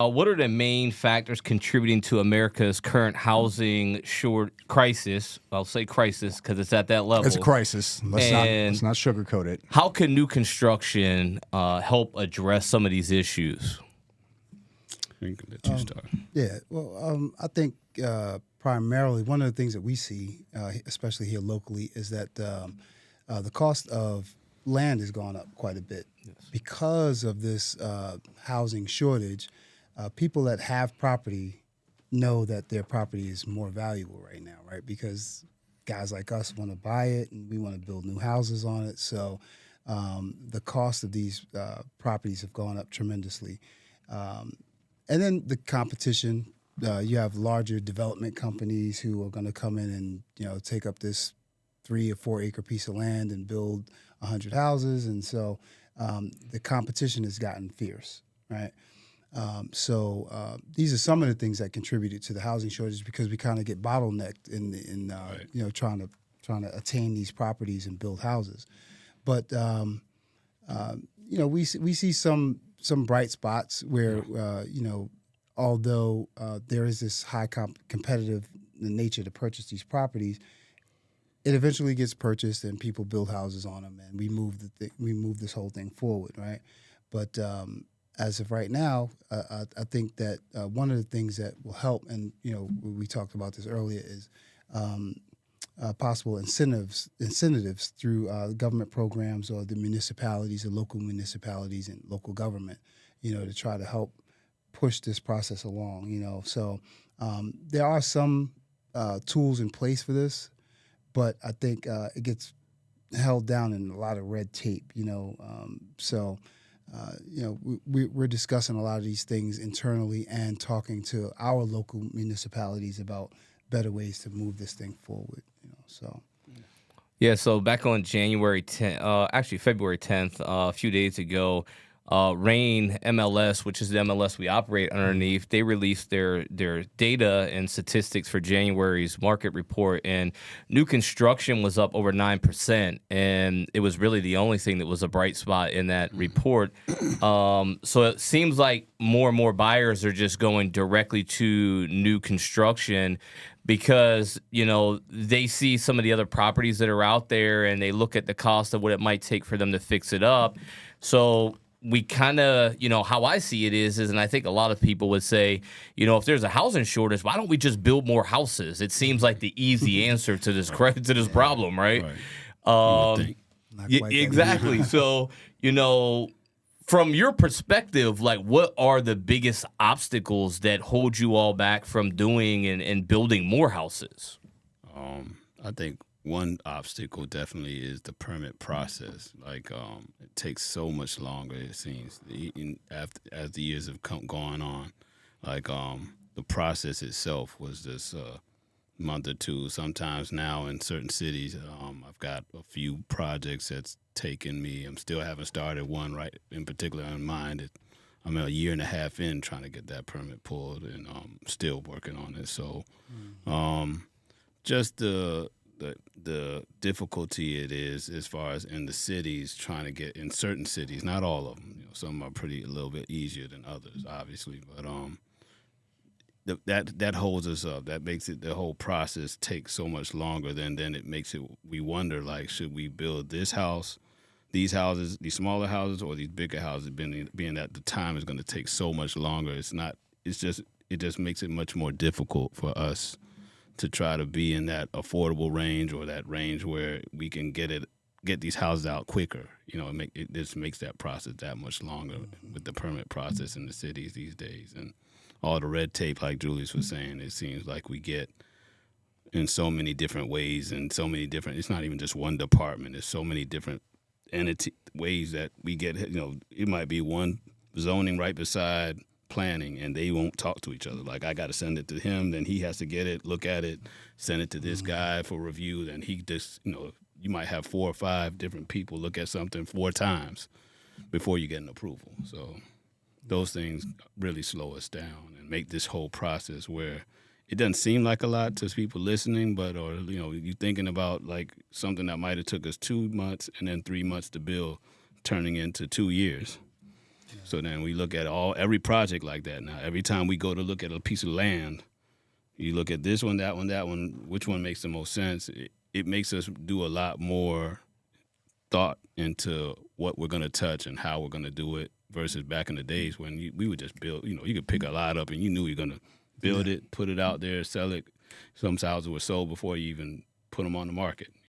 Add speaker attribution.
Speaker 1: What are the main factors contributing to America's current housing short crisis? I'll say crisis because it's at that
Speaker 2: It's a
Speaker 1: level.
Speaker 2: crisis. Let's
Speaker 1: And
Speaker 2: not sugarcoat it.
Speaker 1: how can new construction help address some of these issues?
Speaker 3: You can let you start.
Speaker 4: Yeah, well, I think primarily one of the things that we see, especially here locally, is that the cost of land has gone up quite a bit because of this housing shortage. People that have property know that their property is more valuable right now, right? Because guys like us want to buy it and we want to build new houses on it. So the cost of these properties have gone up tremendously. And then the competition, you have larger development companies who are going to come in and, take up this 3 or 4 acre piece of land and build 100 houses. And so the competition has gotten fierce, right? So these are some of the things that contributed to the housing shortage because we kind of get bottlenecked in
Speaker 3: Right.
Speaker 4: trying to attain these properties and build houses. But we see some bright spots where although there is this high competitive nature to purchase these properties, it eventually gets purchased and people build houses on them, and we move this whole thing forward, right? But as of right now, I think that one of the things that will help, and we talked about this earlier, is possible incentives through government programs or the municipalities, the local municipalities and local government, to try to help push this process along. So there are some tools in place for this, but I think it gets held down in a lot of red tape. We're discussing a lot of these things internally and talking to our local municipalities about better ways to move this thing forward.
Speaker 1: Yeah, so back on January 10th, actually February 10th, a few days ago, Rain MLS, which is the MLS we operate underneath, they released their data and statistics for January's market report, and new construction was up over 9%, and it was really the only thing that was a bright spot in that report. So it seems like more and more buyers are just going directly to new construction because, they see some of the other properties that are out there and they look at the cost of what it might take for them to fix it up. So we kind of, how I see it is, and I think a lot of people would say, if there's a housing shortage, why don't we just build more houses? It seems like the easy answer to this problem, right?
Speaker 3: Right.
Speaker 1: Exactly. So, from your perspective, like, what are the biggest obstacles that hold you all back from doing and building more houses?
Speaker 3: I think one obstacle definitely is the permit process. Like, it takes so much longer, it seems, as the years have gone on. Like, the process itself was just a month or two. Sometimes now in certain cities, I've got a few projects that's taken me. I'm still haven't started one right in particular in mind. I'm a year and a half in trying to get that permit pulled, and still working on it. So, just the difficulty it is as far as in the cities trying to get in certain cities, not all of them. Some are a little bit easier than others, obviously, but that holds us up. That makes it the whole process take so much longer. Then it makes it we wonder, like, should we build this house, these houses, these smaller houses, or these bigger houses? Being that the time is going to take so much longer, it just makes it much more difficult for us to try to be in that affordable range or that range where we can get these houses out quicker. It just makes that process that much longer with the permit process in the cities these days, and all the red tape, like Julius was saying. It seems like we get in so many different ways and so many different. It's not even just one department. There's so many different ways that we get. It might be one zoning right beside planning, and they won't talk to each other. Like, I got to send it to him, then he has to get it, look at it, send it to this guy for review. Then he just, you might have 4 or 5 different people look at something 4 times before you get an approval. So those things really slow us down and make this whole process where it doesn't seem like a lot to people listening, but you're thinking about like something that might have took us 2 months and then 3 months to build, turning into 2 years. So then we look at every project like that. Now, every time we go to look at a piece of land, you look at this one, that one, that one, which one makes the most sense? It makes us do a lot more thought into what we're going to touch and how we're going to do it versus back in the days when we would just build, you could pick a lot up and you knew you're going to build it, put it out there, sell it. Some houses were sold before you even put them on the market.